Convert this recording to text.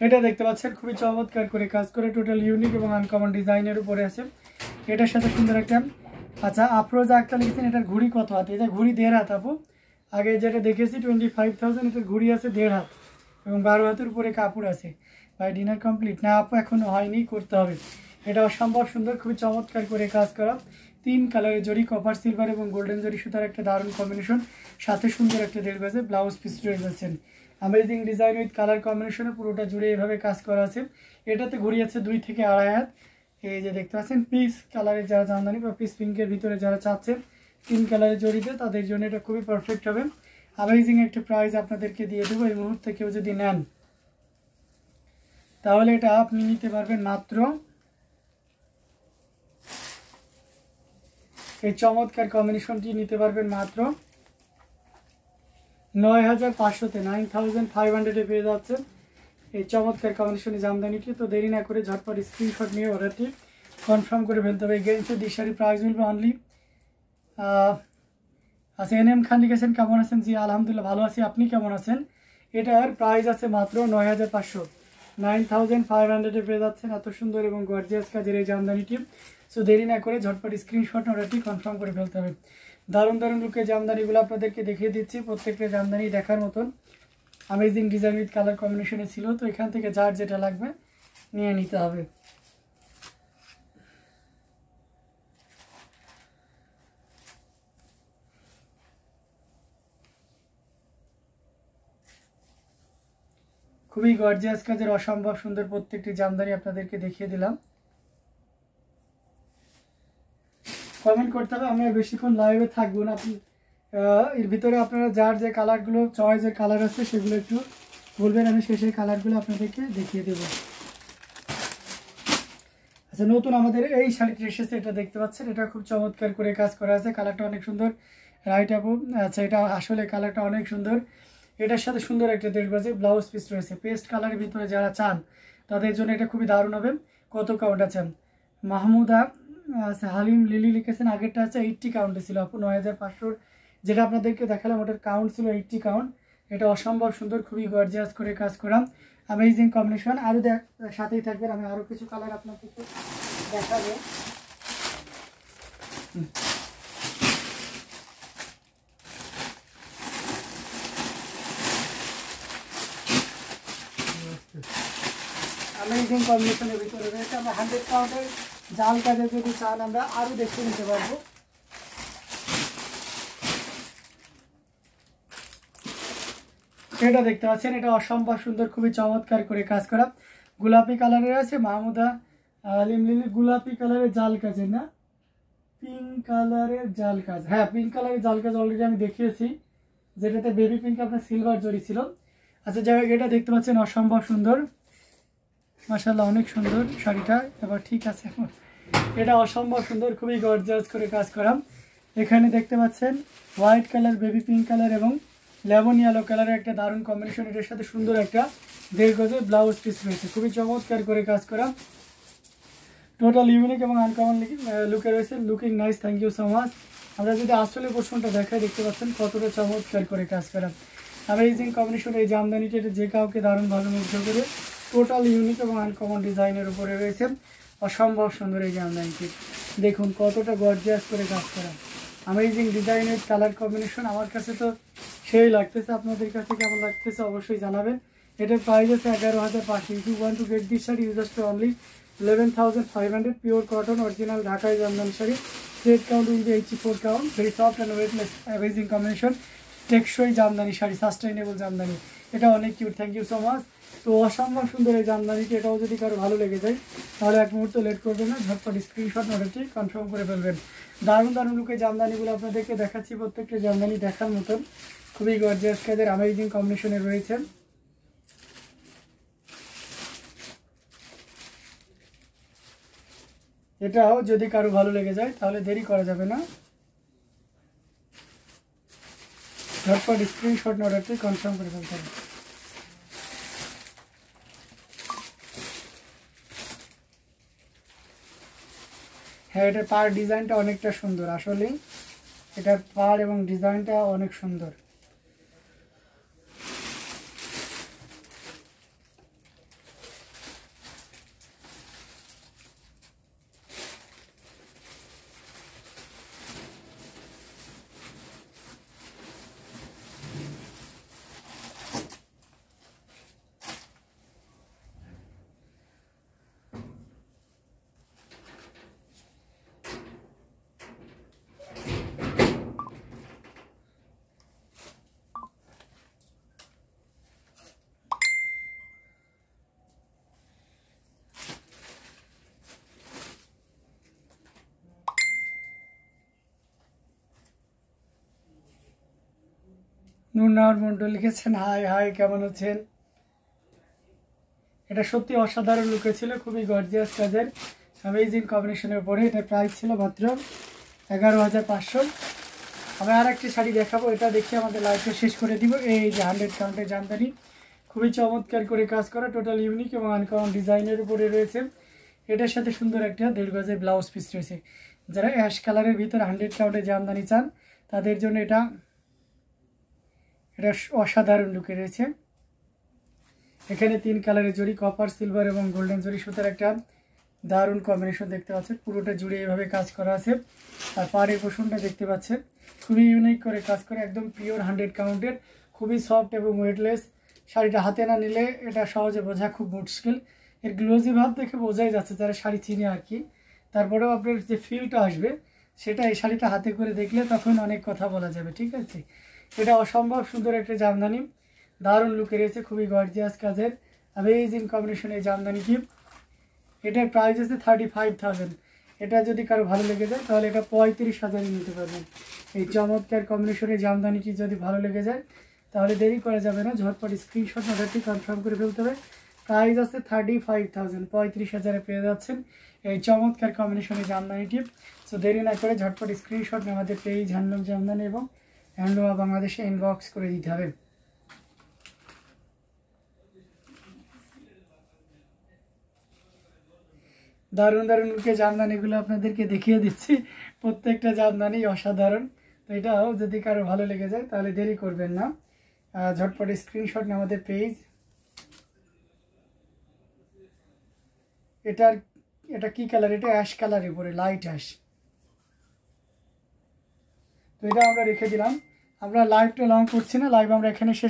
এটা দেখতে পাচ্ছেন খুবই চমৎকার করে কাজ করে, টোটাল ইউনিক এবং আনকমন ডিজাইনের উপরে আছে। এটার সাথে সুন্দর একটা আচ্ছা আফরোজা আক্তার লিখেছেন এটার ঘুড়ি কত হাত? এটা ঘুড়ি 1.5 হাত আপু। আগে যেটা দেখেছি 25,000, এটার ঘুড়ি আছে 1.5 হাত এবং 12 হাতের উপরে কাপড় আছে। ভাই ডিনার কমপ্লিট না আপু? এখনো হয়নি, করতে হবে। এটা অসম্ভব সুন্দর, খুবই চমৎকার করে কাজ করা। 3 কালারের জরি, কপার সিলভার এবং গোল্ডেন জরি সুতার একটা দারুণ কম্বিনেশন, সাথে সুন্দর একটা 1.5 গজে ব্লাউজ পিস রয়ে যাচ্ছেন। অ্যামেজিং ডিজাইন উইথ কালার কম্বিনেশনে পুরোটা জুড়ে এভাবে কাজ করা আছে। এটাতে ঘুড়ি আছে 2 থেকে 2.5 হাত। এই যে দেখতে পাচ্ছেন পিস কালারের যারা জামদানি বা পিস পিঙ্কের ভিতরে যারা চাচ্ছেন 3 কালারের জড়িতে, তাদের জন্য এটা খুবই পারফেক্ট হবে। অ্যামেজিং একটা প্রাইস আপনাদেরকে দিয়ে দেবো। এই মুহূর্তে কেউ যদি নেন তাহলে এটা আপনি নিতে পারবেন মাত্র এই চমৎকার কম্বিনেশনটি নিতে পারবেন মাত্র 9,500-তে, 9,500-এ পেয়ে যাচ্ছে এই চমৎকার কম্বিনেশনে জামদানিটি। তো দেরি না করে ঝটপট স্ক্রিনশট নিয়ে অর্ডারটি কনফার্ম করে ফেলতে হবে। গেঞ্জের দিশারি প্রাইস মিলবে অনলি আচ্ছা NM খান লিখেছেন কেমন আছেন? জি আলহামদুলিল্লাহ ভালো আছি, আপনি কেমন আছেন? এটার প্রাইস আছে মাত্র 9,500, 9,500-এ পেয়ে যাচ্ছেন এত সুন্দর এবং গর্জিয়াস কাজের এই জামদানিটি। সো দেরি না করে ঝটপট স্ক্রিনশট অর্ডারটি কনফার্ম করে ফেলতে হবে। দারুণ দারুণ লুকের জামদানিগুলো আপনাদেরকে দেখিয়ে দিচ্ছি, প্রত্যেকটা জামদানি দেখার মতন অ্যামেজিং ডিজাইন উইথ কালার কম্বিনেশনে ছিল। তো এখান থেকে যার যেটা লাগবে নিয়ে নিতে হবে। খুবই গর্জিয়াস কাজের অসম্ভব সুন্দর প্রত্যেকটি জামদানি আপনাদেরকে দেখিয়ে দিলাম। কমেন্ট করতে হবে, আমি আর বেশিক্ষণ লাইভে থাকবো না। আপনি এর ভিতরে আপনারা যার যে কালারগুলো চয়েসের কালার আছে সেগুলো একটু বলবেন, আমি সেই কালারগুলো আপনাদেরকে দেখিয়ে দেবো। আচ্ছা নতুন আমাদের এই শাড়িটি এসেছে, এটা দেখতে পাচ্ছেন, এটা খুব চমৎকার করে কাজ করা আছে, কালারটা অনেক সুন্দর। রাইট আপু, আচ্ছা এটা আসলে কালারটা অনেক সুন্দর। এটার সাথে সুন্দর একটা 1.5 গজে ব্লাউজ পিস রয়েছে। পেস্ট কালারের ভিতরে যারা চান তাদের জন্য এটা খুবই দারুণ হবে। কত কাউন্ট আছেন? মাহমুদা আচ্ছা হালিম লিলি লিখেছেন আগেরটা আছে 80 কাউন্টে ছিল আপু। 9,500 যেটা আপনাদেরকে দেখালাম ওটার কাউন্ট ছিল 80 কাউন্ট। এটা অসম্ভব সুন্দর, খুবই গর্জিয়াস করে কাজ করা, অ্যামেজিং কম্বিনেশন। আরও সাথেই থাকবেন, আমি আরও কিছু কালার আপনাদেরকে দেখাবো। অ্যামেজিং কম্বিনেশনের ভিতরে রয়েছে। আমরা 100 কাউন্টের জাল কাজে যদি চান আমরা আরও দেখে নিতে পারবো। এটা দেখতে পাচ্ছেন, এটা অসম্ভব সুন্দর, খুবই চমৎকার করে কাজ করা। গোলাপি কালারের আছে মাহমুদা লিমলিলি, গোলাপি কালারের জাল কাজের না পিঙ্ক কালারের জাল কাজ। হ্যাঁ পিঙ্ক কালারের জাল কাজ অলরেডি আমি দেখিয়েছি, যেটাতে বেবি পিঙ্ক আপনার সিলভার জরি ছিল। আচ্ছা যাই হোক, এটা দেখতে পাচ্ছেন অসম্ভব সুন্দর, মাশাআল্লাহ অনেক সুন্দর শাড়িটা। এবার ঠিক আছে, এটা অসম্ভব সুন্দর, খুবই গর্জিয়াস করে কাজ করা। এখানে দেখতে পাচ্ছেন white colour, baby pink colour এবং লেমন ইয়েলো কালারের একটা দারুণ কম্বিনেশন। এটার সাথে সুন্দর একটা 1.5 গজে ব্লাউজ পিস রয়েছে, খুবই চমৎকার করে কাজ করা, টোটাল ইউনিক এবং আনকমন লুকে রয়েছে। Looking nice, thank you so much. আমরা যদি আসলে পোর্শনটা দেখাই দেখতে পাচ্ছেন কতটা চমৎকার করে কাজ করা, অ্যামেজিং কম্বিনেশন। এই জামদানিটা এটা যে কাউকে দারুণভাবে মুগ্ধ করে, টোটাল ইউনিক এবং আনকমন ডিজাইনের উপরে রয়েছে। অসম্ভব সুন্দর এই জামদানিটি, দেখুন কতটা গর্জিয়াস করে কাজ করা, অ্যামেজিং ডিজাইনের কালার কম্বিনেশন। আমার কাছে তো সেই লাগতেছে, আপনাদের কাছে কেমন লাগতেছে অবশ্যই জানাবেন। এটার প্রাইস আছে 11,500। If you want to get this sari you just only 11,500 pure cotton original Dhakai Jamdani sari. Thread count will be 84 count, very soft and weightless, amazing combination, টেকসই জামদানি শাড়ি, সাস্টেইনেবল জামদানি। এটা অনেক cute, thank you so much. তো অসম্ভব সুন্দর এই জামদানিটি, এটাও যদি কারো ভালো লেগে যায় তাহলে এক মুহূর্ত লেট করবেন না, ঝটপট স্ক্রিনশট অর্ডারটি কনফার্ম করে ফেলবেন। দারুণ দারুণ লুকে জামদানিগুলো আপনাদেরকে দেখাচ্ছি, প্রত্যেকটা জামদানি দেখার মতন, খুবই গর্জিয়াস কাজের অ্যামেজিং কম্বিনেশনে রয়েছে। এটাও যদি কারো ভালো লেগে যায় তাহলে দেরি করা যাবে না, ঝটপট স্ক্রিনশট অর্ডারটি কনফার্ম করে ফেলতে হবে। হ্যাঁ এটার পার ডিজাইনটা অনেকটা সুন্দর, আসলে এটার পার এবং ডিজাইনটা অনেক সুন্দর। নুরনাওয়ার মন্ডল লিখেছেন হাই হাই, কেমন আছেন? এটা সত্যি অসাধারণ লুকে ছিল, খুবই গর্জিয়াস কাজের অ্যামেজিং কম্বিনেশনের উপরে। এটা প্রাইস ছিল মাত্র 11,500। আমি আর একটি শাড়ি দেখাবো, এটা দেখে আমাদের লাইফে শেষ করে দিব। এই যে 100 কাউন্টের জামদানি, খুবই চমৎকার করে কাজ করা, টোটাল ইউনিক এবং আনকমন ডিজাইনের উপরে রয়েছে। এটার সাথে সুন্দর একটা 1.5 গজের ব্লাউজ পিস রয়েছে। যারা অ্যাশ কালারের ভিতরে 100 কাউন্টের জামদানি চান তাদের জন্য এটা অসাধারণ লুকে রয়েছে। এখানে 3 কালারের জড়ি, কপার, সিলভার এবং গোল্ডেন জড়ি সুতার একটা দারুণ কম্বিনেশন দেখতে পাচ্ছেন। পুরোটা জুড়ে এভাবে কাজ করা আছে। আর পাড়ের পোষণটা দেখতে পাচ্ছেন, খুবই ইউনিক করে কাজ করে, একদম পিওর 100 কাউন্টের, খুবই সফট এবং ওয়েটলেস। শাড়িটা হাতে না নিলে এটা সহজে বোঝা খুব মুশকিল। এর গ্লোজি ভাব দেখে বোঝাই যাচ্ছে যারা শাড়ি চিনে আর কি। তারপরেও আপনার যে ফিলটা আসবে সেটা এই শাড়িটা হাতে করে দেখলে তখন অনেক কথা বলা যাবে, ঠিক আছে? এটা অসম্ভব সুন্দর একটা জামদানি, দারুণ লুকে রয়েছে, খুবই গর্জিয়াস কাজের অ্যামেজিং কম্বিনেশন এই জামদানিটি। এটার প্রাইস আছে 35,000। এটা যদি কারো ভালো লেগে যায় তাহলে এটা 35,000 নিতে পারবেন। এই চমৎকার কম্বিনেশনের জামদানিটি যদি ভালো লেগে যায় তাহলে দেরি করা যাবে না, ঝটপট স্ক্রিনশট অর্ডারটি কনফার্ম করে ফেলতে হবে। প্রাইস আছে 35,000, 35,000-এ পেয়ে যাচ্ছেন এই চমৎকার কম্বিনেশনের জামদানিটি। সো দেরি না করে ঝটপট স্ক্রিনশট আমাদের পেজ হ্যান্ডলুম জামদানি এবং হ্যান্ডলুম বাংলাদেশে ইনবক্স করে দিতে হবে। দারুণ দারুণ লুকে জামদানিগুলো আপনাদেরকে দেখিয়ে দিচ্ছি, প্রত্যেকটা জামদানি অসাধারণ। তো এটাও যদি কারো ভালো লেগে যায় তাহলে দেরি করবেন না, ঝটপট স্ক্রিনশট নিয়ে আমাদের পেজ। এটা কি কালার? এটা অ্যাশ কালারের উপরে, লাইট অ্যাশ। তো এটা আমরা রেখে দিলাম। আমরা লাইভটা লং করছি না, লাইভ আমরা এখানে শেষ